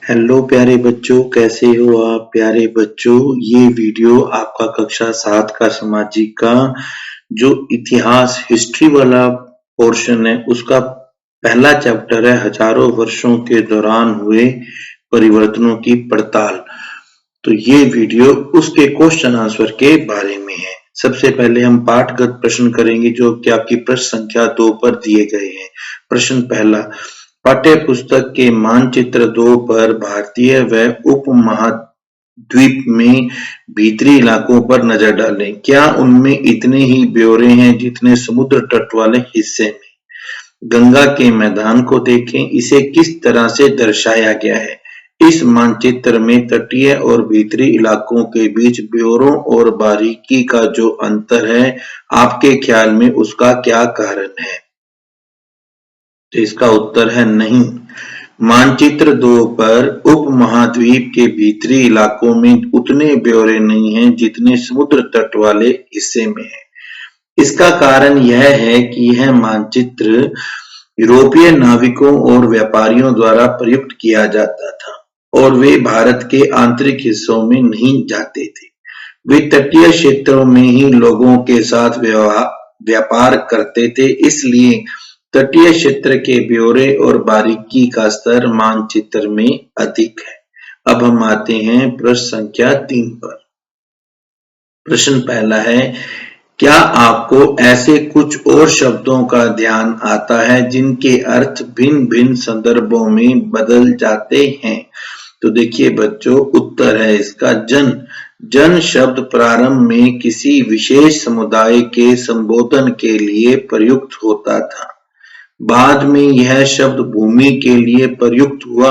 Hello प्यारे बच्चों, कैसे हो आप प्यारे बच्चों। ये वीडियो आपका कक्षा 7 का सामाजिक का जो इतिहास हिस्ट्री वाला पोर्शन है उसका पहला चैप्टर है, हजारों वर्षों के दौरान हुए परिवर्तनों की पड़ताल। तो ये वीडियो उसके क्वेश्चन आंसर के बारे में है। सबसे पहले हम पाठगत प्रश्न करेंगे जो कि आपकी प्रश्न संख्या 2 पर दिए गए हैं। प्रश्न पहला, पाठ्य पुस्तक के मानचित्र 2 पर भारतीय व उपमहाद्वीप में भीतरी इलाकों पर नजर डालें। क्या उनमें इतने ही ब्यौरे हैं जितने समुद्र तट वाले हिस्से में? गंगा के मैदान को देखें, इसे किस तरह से दर्शाया गया है? इस मानचित्र में तटीय और भीतरी इलाकों के बीच ब्यौरों और बारीकी का जो अंतर है, आपके ख्याल में उसका क्या कारण है? तो इसका उत्तर है नहीं। मानचित्र 2 पर उपमहाद्वीप के भीतरी इलाकों में उतने ब्यौरे नहीं हैं जितने समुद्र तट वाले हिस्से में है। इसका कारण यह है कि यह मानचित्र यूरोपीय नाविकों और व्यापारियों द्वारा प्रयुक्त किया जाता था और वे भारत के आंतरिक हिस्सों में नहीं जाते थे। वे तटीय क्षेत्रों में ही लोगों के साथ व्यापार करते थे, इसलिए तटीय क्षेत्र के ब्यौरे और बारीकी का स्तर मानचित्र में अधिक है। अब हम आते हैं प्रश्न संख्या 3 पर। प्रश्न पहला है, क्या आपको ऐसे कुछ और शब्दों का ध्यान आता है जिनके अर्थ भिन्न भिन्न संदर्भों में बदल जाते हैं? तो देखिए बच्चों, उत्तर है इसका जन। जन शब्द प्रारंभ में किसी विशेष समुदाय के संबोधन के लिए प्रयुक्त होता था। बाद में यह शब्द भूमि के लिए प्रयुक्त हुआ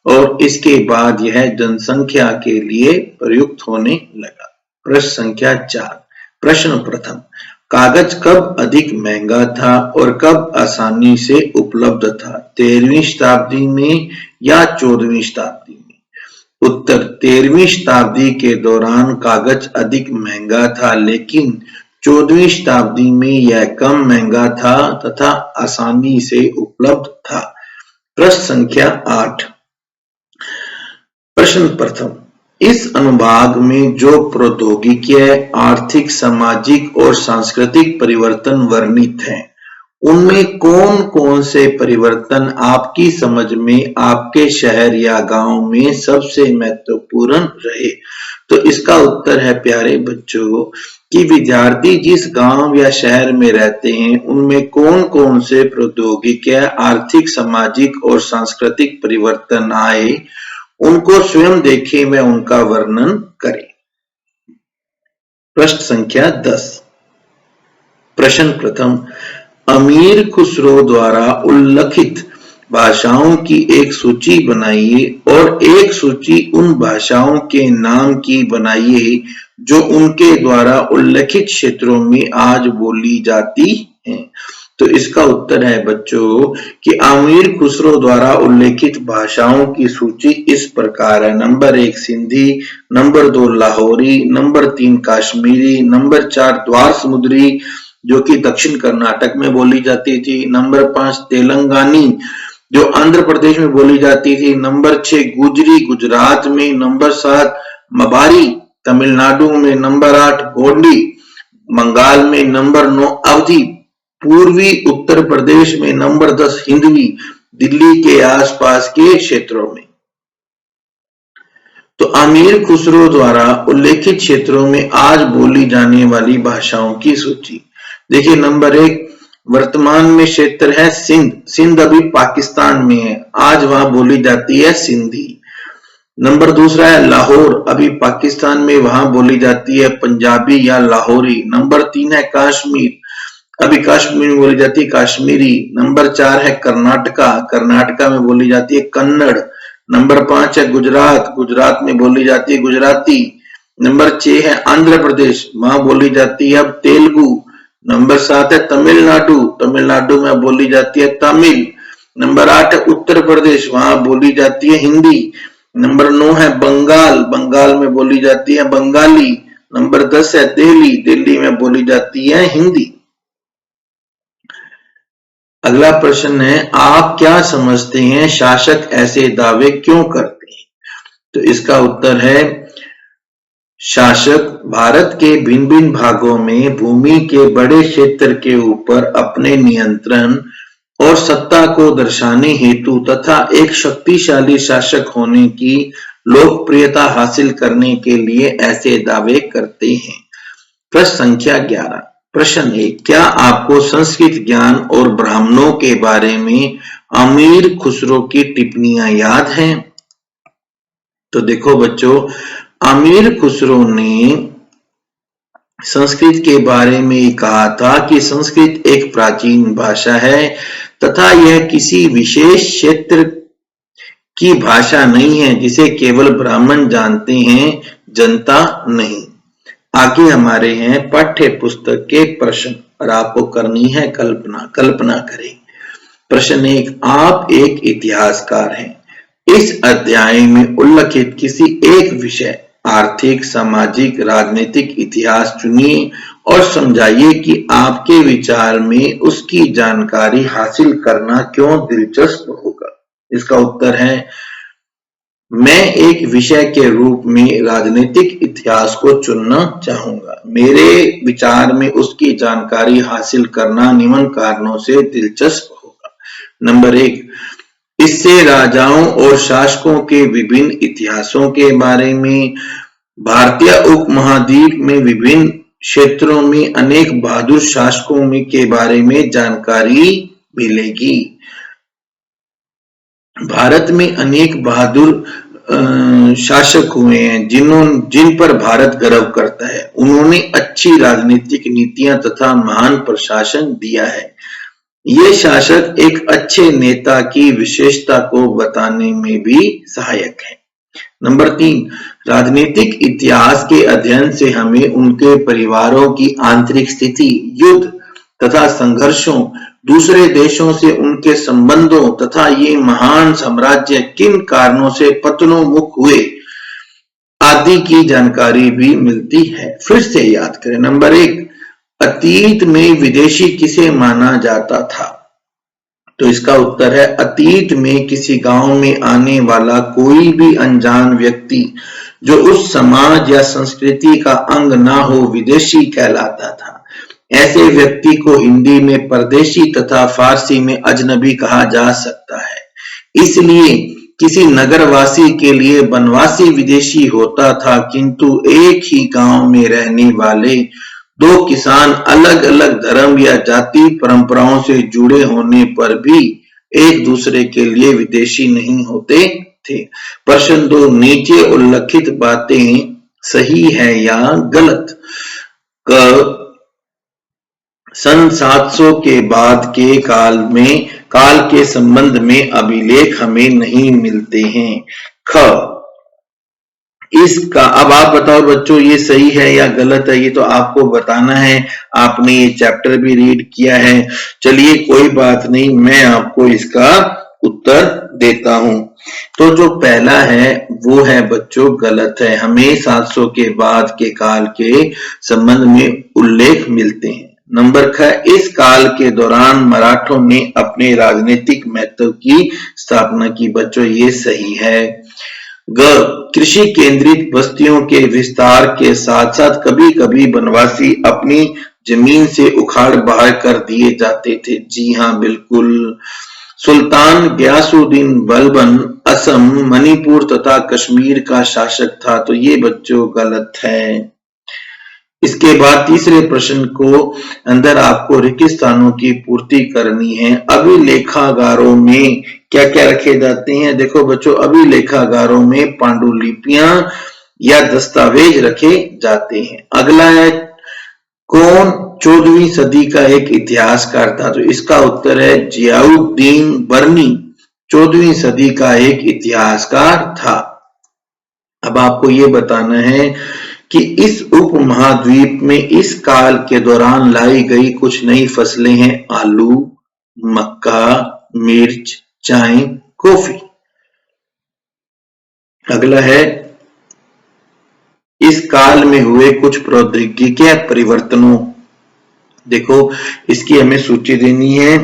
और इसके बाद यह जनसंख्या के लिए प्रयुक्त होने लगा। प्रश्न संख्या 4। प्रश्न प्रथम, कागज कब अधिक महंगा था और कब आसानी से उपलब्ध था? 13वीं शताब्दी में या 14वीं शताब्दी में? उत्तर, 13वीं शताब्दी के दौरान कागज अधिक महंगा था, लेकिन 14वीं शताब्दी में यह कम महंगा था तथा आसानी से उपलब्ध था। प्रश्न संख्या 8। प्रश्न प्रथम, इस अनुभाग में जो प्रौद्योगिकीय, आर्थिक, सामाजिक और सांस्कृतिक परिवर्तन वर्णित हैं, उनमें कौन कौन से परिवर्तन आपकी समझ में आपके शहर या गांव में सबसे महत्वपूर्ण रहे? तो इसका उत्तर है प्यारे बच्चों कि विद्यार्थी जिस गांव या शहर में रहते हैं उनमें कौन कौन से प्रौद्योगिकीय, आर्थिक, सामाजिक और सांस्कृतिक परिवर्तन आए, उनको स्वयं देखें व उनका वर्णन करें। प्रश्न संख्या 10। प्रश्न प्रथम, अमीर खुसरो द्वारा उल्लिखित भाषाओं की एक सूची बनाइए और एक सूची उन भाषाओं के नाम की बनाइए जो उनके द्वारा उल्लिखित क्षेत्रों में आज बोली जाती हैं। तो इसका उत्तर है बच्चों कि अमीर खुसरो द्वारा उल्लिखित भाषाओं की सूची इस प्रकार है। Number 1 Sindhi, number 2 Lahori, number 3 Kashmiri, number 4 द्वार समुद्री जो कि दक्षिण कर्नाटक में बोली जाती थी, नंबर 5 तेलंगानी जो आंध्र प्रदेश में बोली जाती थी, नंबर 6 गुजरी गुजरात में, नंबर 7 मबारी तमिलनाडु में, नंबर 8 गोंडी बंगाल में, नंबर 9 अवधी पूर्वी उत्तर प्रदेश में, नंबर 10 हिंदवी दिल्ली के आसपास के क्षेत्रों में। तो अमीर खुसरो द्वारा उल्लेखित क्षेत्रों में आज बोली जाने वाली भाषाओं की सूची देखिए। नंबर 1 वर्तमान में क्षेत्र है सिंध। सिंध अभी पाकिस्तान में है, आज वहां बोली जाती है सिंधी। नंबर दूसरा है लाहौर, अभी पाकिस्तान में, वहां बोली जाती है पंजाबी या लाहौरी। नंबर 3 है कश्मीर, अभी कश्मीर में बोली जाती है कश्मीरी। नंबर 4 है कर्नाटका, कर्नाटका में बोली जाती है कन्नड़। नंबर 5 है गुजरात, गुजरात में बोली जाती है गुजराती। नंबर 6 है आंध्र प्रदेश, वहां बोली जाती है अब तेलुगु। नंबर 7 है तमिलनाडु, तमिलनाडु में बोली जाती है तमिल। नंबर 8 है उत्तर प्रदेश, वहां बोली जाती है हिंदी। नंबर 9 है बंगाल, बंगाल में बोली जाती है बंगाली। नंबर 10 है दिल्ली, दिल्ली में बोली जाती है हिंदी। अगला प्रश्न है, आप क्या समझते हैं शासक ऐसे दावे क्यों करते हैं? तो इसका उत्तर है शासक भारत के भिन्न भिन्न भागों में भूमि के बड़े क्षेत्र के ऊपर अपने नियंत्रण और सत्ता को दर्शाने हेतु तथा एक शक्तिशाली शासक होने की लोकप्रियता हासिल करने के लिए ऐसे दावे करते हैं। प्रश्न संख्या 11। प्रश्न 1, क्या आपको संस्कृत ज्ञान और ब्राह्मणों के बारे में अमीर खुसरो की टिप्पणियां याद हैं? तो देखो बच्चों, अमीर खुसरो ने संस्कृत के बारे में कहा था कि संस्कृत एक प्राचीन भाषा है तथा यह किसी विशेष क्षेत्र की भाषा नहीं है जिसे केवल ब्राह्मण जानते हैं, जनता नहीं। आगे हमारे हैं पाठ्य पुस्तक के प्रश्न और आपको करनी है कल्पना करें। प्रश्न 1, आप एक इतिहासकार हैं। इस अध्याय में उल्लिखित किसी एक विषय आर्थिक, सामाजिक, राजनीतिक इतिहास चुनिए और समझाइए कि आपके विचार में उसकी जानकारी हासिल करना क्यों दिलचस्प होगा। इसका उत्तर है मैं एक विषय के रूप में राजनीतिक इतिहास को चुनना चाहूंगा। मेरे विचार में उसकी जानकारी हासिल करना निम्न कारणों से दिलचस्प होगा। नंबर 1, इससे राजाओं और शासकों के विभिन्न इतिहासों के बारे में, भारतीय उपमहाद्वीप में विभिन्न क्षेत्रों में अनेक बहादुर शासकों के बारे में जानकारी मिलेगी। भारत में अनेक बहादुर शासक हुए हैं जिन पर भारत गर्व करता है। उन्होंने अच्छी राजनीतिक नीतियां तथा महान प्रशासन दिया है। ये शासक एक अच्छे नेता की विशेषता को बताने में भी सहायक है। नंबर 3, राजनीतिक इतिहास के अध्ययन से हमें उनके परिवारों की आंतरिक स्थिति, युद्ध तथा संघर्षों, दूसरे देशों से उनके संबंधों तथा ये महान साम्राज्य किन कारणों से पतनोन्मुख हुए आदि की जानकारी भी मिलती है। फिर से याद करें। नंबर 1, अतीत में विदेशी किसे माना जाता था? तो इसका उत्तर है अतीत में किसी गांव में आने वाला कोई भी अनजान व्यक्ति जो उस समाज या संस्कृति का अंग ना हो विदेशी कहलाता था। ऐसे व्यक्ति को हिंदी में परदेशी तथा फारसी में अजनबी कहा जा सकता है। इसलिए किसी नगरवासी के लिए बनवासी विदेशी होता था, किंतु एक ही गांव में रहने वाले दो किसान अलग अलग धर्म या जाति परंपराओं से जुड़े होने पर भी एक दूसरे के लिए विदेशी नहीं होते थे। प्रश्न 2, नीचे उल्लिखित बातें सही है या गलत? सन 700 के बाद के काल के संबंध में अभिलेख हमें नहीं मिलते हैं। ख, इसका अब आप बताओ बच्चों, ये सही है या गलत है? ये तो आपको बताना है। आपने ये चैप्टर भी रीड किया है। चलिए कोई बात नहीं, मैं आपको इसका उत्तर देता हूं। तो जो पहला है वो है बच्चों गलत है। हमें 700 के बाद के काल के संबंध में उल्लेख मिलते हैं। नंबर ख, इस काल के दौरान मराठों ने अपने राजनीतिक महत्व की स्थापना की। बच्चों ये सही है। ग, कृषि केंद्रित बस्तियों के विस्तार के साथ साथ कभी कभी बनवासी अपनी जमीन से उखाड़ बाहर कर दिए जाते थे। जी हाँ, बिल्कुल। सुल्तान गयासुद्दीन बलबन असम, मणिपुर तथा कश्मीर का शासक था। तो ये बच्चों गलत है। इसके बाद तीसरे प्रश्न को अंदर आपको रिक्त स्थानों की पूर्ति करनी है। अभिलेखागारों में क्या क्या रखे जाते हैं? देखो बच्चों, अभिलेखागारों में पांडुलिपियां या दस्तावेज रखे जाते हैं। अगला है कौन 14वीं सदी का एक इतिहासकार था? तो इसका उत्तर है जियाउद्दीन बर्नी 14वीं सदी का एक इतिहासकार था। अब आपको ये बताना है कि इस उपमहाद्वीप में इस काल के दौरान लाई गई कुछ नई फसलें हैं। आलू, मक्का, मिर्च, चाय, कॉफी। अगला है इस काल में हुए कुछ प्रौद्योगिकी परिवर्तनों। देखो इसकी हमें सूची देनी है।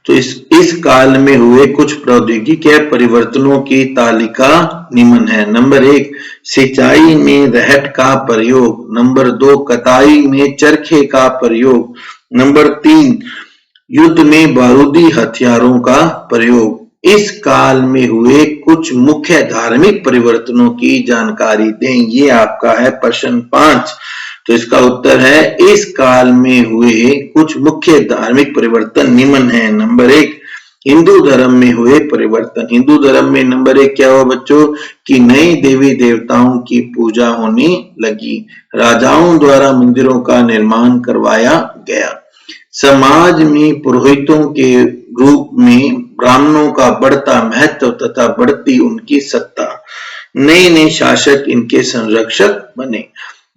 तो इस काल में हुए कुछ प्रौद्योगिकी परिवर्तनों की तालिका निम्न है। नंबर 1, सिंचाई में रहट का प्रयोग। नंबर 2, कताई में चरखे का प्रयोग। नंबर 3, युद्ध में बारूदी हथियारों का प्रयोग। इस काल में हुए कुछ मुख्य धार्मिक परिवर्तनों की जानकारी दें। ये आपका है प्रश्न 5। तो इसका उत्तर है, इस काल में हुए कुछ मुख्य धार्मिक परिवर्तन निम्न है। नंबर 1, हिंदू धर्म में हुए परिवर्तन। हिंदू धर्म में नंबर 1 क्या हुआ बच्चों, कि नए देवी देवताओं की पूजा होने लगी। राजाओं द्वारा मंदिरों का निर्माण करवाया गया। समाज में पुरोहितों के रूप में ब्राह्मणों का बढ़ता महत्व तथा बढ़ती उनकी सत्ता। नए नए शासक इनके संरक्षक बने।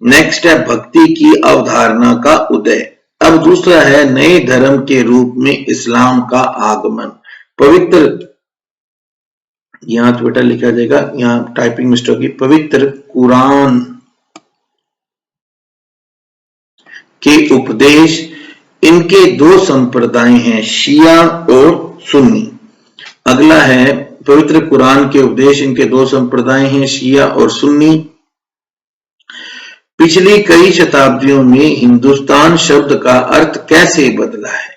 नेक्स्ट है भक्ति की अवधारणा का उदय। अब दूसरा है नए धर्म के रूप में इस्लाम का आगमन। पवित्र, यहां तो बेटा लिखा जाएगा, यहां टाइपिंग मिस्टेक होगी, पवित्र कुरान के उपदेश। इनके दो संप्रदाय हैं, शिया और सुन्नी। अगला है पवित्र कुरान के उपदेश, इनके दो संप्रदाय हैं, शिया और सुन्नी। पिछली कई शताब्दियों में हिंदुस्तान शब्द का अर्थ कैसे बदला है?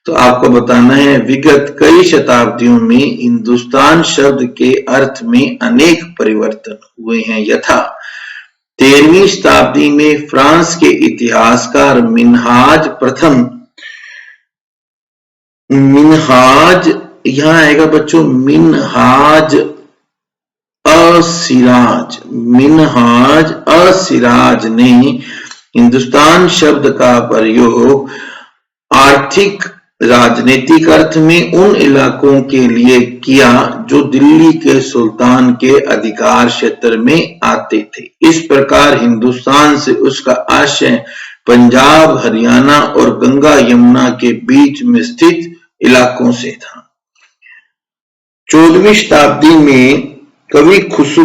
तो आपको बताना है, विगत कई शताब्दियों में हिंदुस्तान शब्द के अर्थ में अनेक परिवर्तन हुए हैं। यथा 13वीं शताब्दी में फ्रांस के इतिहासकार मिन्हाज प्रथम, मिन्हाज यहां आएगा बच्चों, मिन्हाज असिराज ने हिंदुस्तान शब्द का प्रयोग आर्थिक राजनीतिक अर्थ में उन इलाकों के लिए किया जो दिल्ली के सुल्तान के अधिकार क्षेत्र में आते थे। इस प्रकार हिंदुस्तान से उसका आशय पंजाब, हरियाणा और गंगा यमुना के बीच में स्थित इलाकों से था। 14वीं शताब्दी में कवि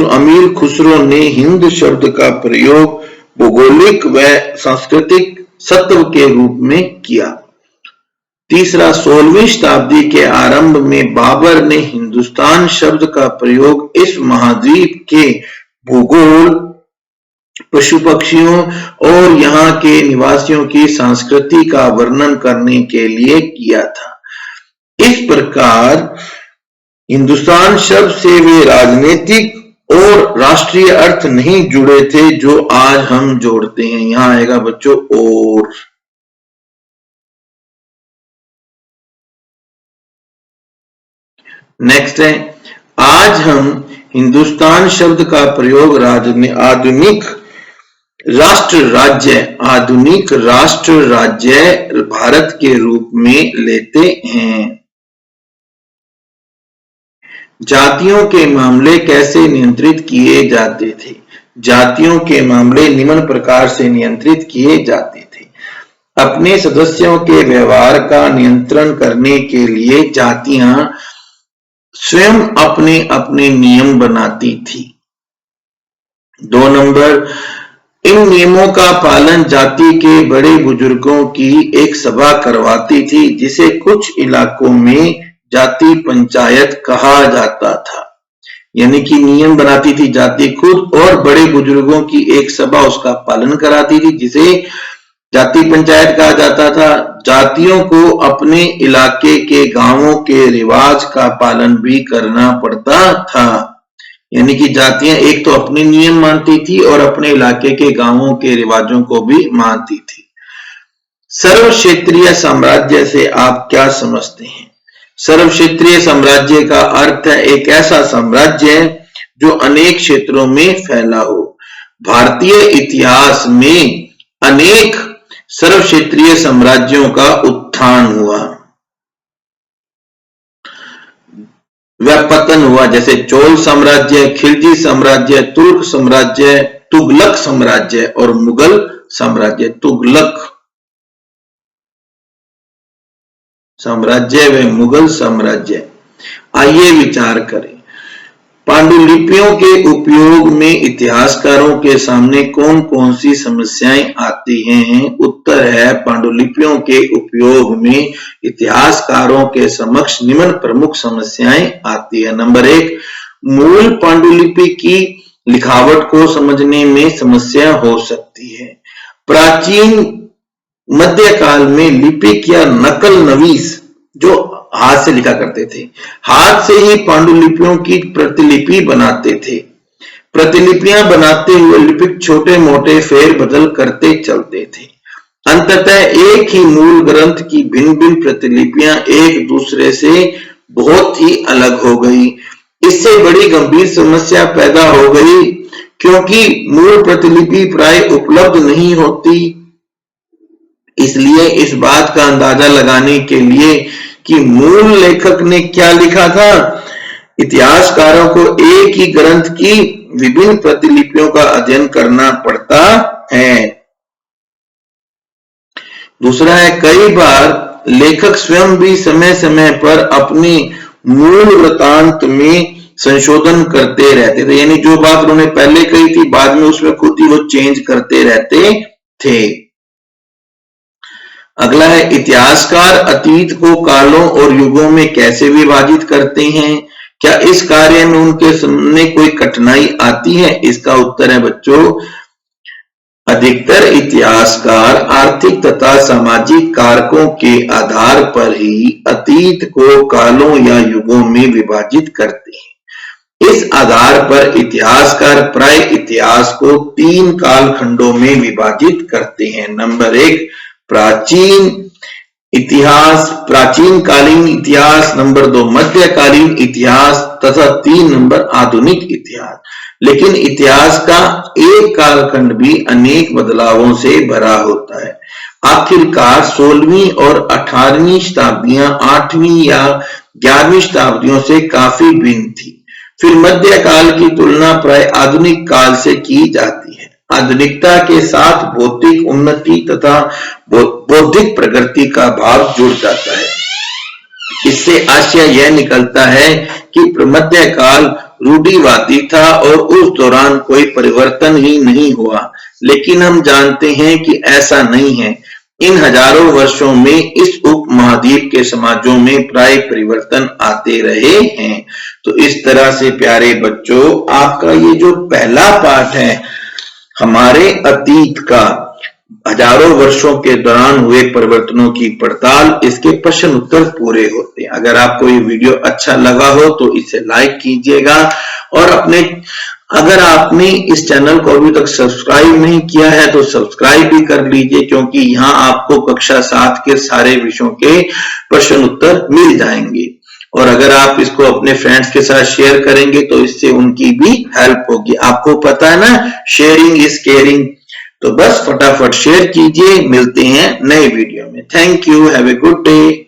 अमीर खुसरो ने हिंद शब्द का प्रयोग भौगोलिक व सांस्कृतिक सत्व के रूप में किया। तीसरा, 16वीं शताब्दी के आरंभ में बाबर ने हिंदुस्तान शब्द का प्रयोग इस महाद्वीप के भूगोल, पशु पक्षियों और यहाँ के निवासियों की संस्कृति का वर्णन करने के लिए किया था। इस प्रकार हिंदुस्तान शब्द से वे राजनीतिक और राष्ट्रीय अर्थ नहीं जुड़े थे जो आज हम जोड़ते हैं। यहां आएगा बच्चों और। नेक्स्ट है, आज हम हिंदुस्तान शब्द का प्रयोग आधुनिक राष्ट्र राज्य भारत के रूप में लेते हैं। जातियों के मामले कैसे नियंत्रित किए जाते थे? जातियों के मामले निम्न प्रकार से नियंत्रित किए जाते थे। अपने सदस्यों के व्यवहार का नियंत्रण करने के लिए जातियां स्वयं अपने अपने नियम बनाती थी। 2 नंबर, इन नियमों का पालन जाति के बड़े बुजुर्गों की एक सभा करवाती थी, जिसे कुछ इलाकों में जाति पंचायत कहा जाता था। यानी कि नियम बनाती थी जाति खुद और बड़े बुजुर्गों की एक सभा उसका पालन कराती थी, जिसे जाति पंचायत कहा जाता था। जातियों को अपने इलाके के गांवों के रिवाज का पालन भी करना पड़ता था। यानी कि जातियां एक तो अपने नियम मानती थी और अपने इलाके के गांवों के रिवाजों को भी मानती थी। सर्व क्षेत्रीय साम्राज्य से आप क्या समझते हैं? सर्व क्षेत्रीय साम्राज्य का अर्थ है एक ऐसा साम्राज्य जो अनेक क्षेत्रों में फैला हो। भारतीय इतिहास में अनेक सर्व क्षेत्रीय साम्राज्यों का उत्थान हुआ व पतन हुआ, जैसे चोल साम्राज्य, खिलजी साम्राज्य, तुर्क साम्राज्य, तुगलक साम्राज्य और मुगल साम्राज्य। तुगलक साम्राज्य व मुगल साम्राज्य। आइए विचार करें। पांडुलिपियों के उपयोग में इतिहासकारों के सामने कौन कौन सी समस्याएं आती हैं? उत्तर है पांडुलिपियों के उपयोग में इतिहासकारों के समक्ष निम्न प्रमुख समस्याएं आती है। नंबर 1, मूल पांडुलिपि की लिखावट को समझने में समस्या हो सकती है। प्राचीन मध्यकाल में लिपिक या नकल नवीस जो हाथ से लिखा करते थे, हाथ से ही पांडुलिपियों की प्रतिलिपि बनाते थे। प्रतिलिपियां बनाते हुए लिपिक छोटे मोटे फेर बदल करते चलते थे। अंततः एक ही मूल ग्रंथ की भिन्न भिन्न प्रतिलिपियां एक दूसरे से बहुत ही अलग हो गई। इससे बड़ी गंभीर समस्या पैदा हो गई, क्योंकि मूल प्रतिलिपि प्राय उपलब्ध नहीं होती। इसलिए इस बात का अंदाजा लगाने के लिए कि मूल लेखक ने क्या लिखा था, इतिहासकारों को एक ही ग्रंथ की विभिन्न प्रतिलिपियों का अध्ययन करना पड़ता है। दूसरा है, कई बार लेखक स्वयं भी समय समय पर अपने मूल वृत्तांत में संशोधन करते रहते थे, यानी जो बात उन्होंने पहले कही थी बाद में उसमें खुद ही वो चेंज करते रहते थे। अगला है, इतिहासकार अतीत को कालों और युगों में कैसे विभाजित करते हैं? क्या इस कार्य में उनके सामने कोई कठिनाई आती है? इसका उत्तर है बच्चों, अधिकतर इतिहासकार आर्थिक तथा सामाजिक कारकों के आधार पर ही अतीत को कालों या युगों में विभाजित करते हैं। इस आधार पर इतिहासकार प्राय इतिहास को 3 कालखंडों में विभाजित करते हैं। नंबर 1, प्राचीन इतिहास, प्राचीन कालीन इतिहास। नंबर 2, मध्यकालीन इतिहास तथा 3 नंबर आधुनिक इतिहास। लेकिन इतिहास का एक कालखंड भी अनेक बदलावों से भरा होता है। आखिरकार 16वीं और 18वीं शताब्दियां 8वीं या 11वीं शताब्दियों से काफी भिन्न थी। फिर मध्यकाल की तुलना प्राय आधुनिक काल से की जाती है। आधुनिकता के साथ भौतिक उन्नति तथा बौद्धिक प्रगति का भाव जुड़ जाता है। इससे आशय यह निकलता है कि मध्यकाल रूढ़िवादी था और उस दौरान कोई परिवर्तन ही नहीं हुआ। लेकिन हम जानते हैं कि ऐसा नहीं है। इन हजारों वर्षों में इस उपमहाद्वीप के समाजों में प्राय परिवर्तन आते रहे हैं। तो इस तरह से प्यारे बच्चों, आपका ये जो पहला पाठ है हमारे अतीत का हजारों वर्षों के दौरान हुए परिवर्तनों की पड़ताल, इसके प्रश्न उत्तर पूरे होते हैं। अगर आपको ये वीडियो अच्छा लगा हो तो इसे लाइक कीजिएगा और अगर आपने इस चैनल को अभी तक सब्सक्राइब नहीं किया है तो सब्सक्राइब भी कर लीजिए, क्योंकि यहाँ आपको कक्षा 7 के सारे विषयों के प्रश्न उत्तर मिल जाएंगे। और अगर आप इसको अपने फ्रेंड्स के साथ शेयर करेंगे तो इससे उनकी भी हेल्प होगी। आपको पता है ना, शेयरिंग इज केयरिंग। तो बस फटाफट शेयर कीजिए। मिलते हैं नए वीडियो में। Thank you, have a good day.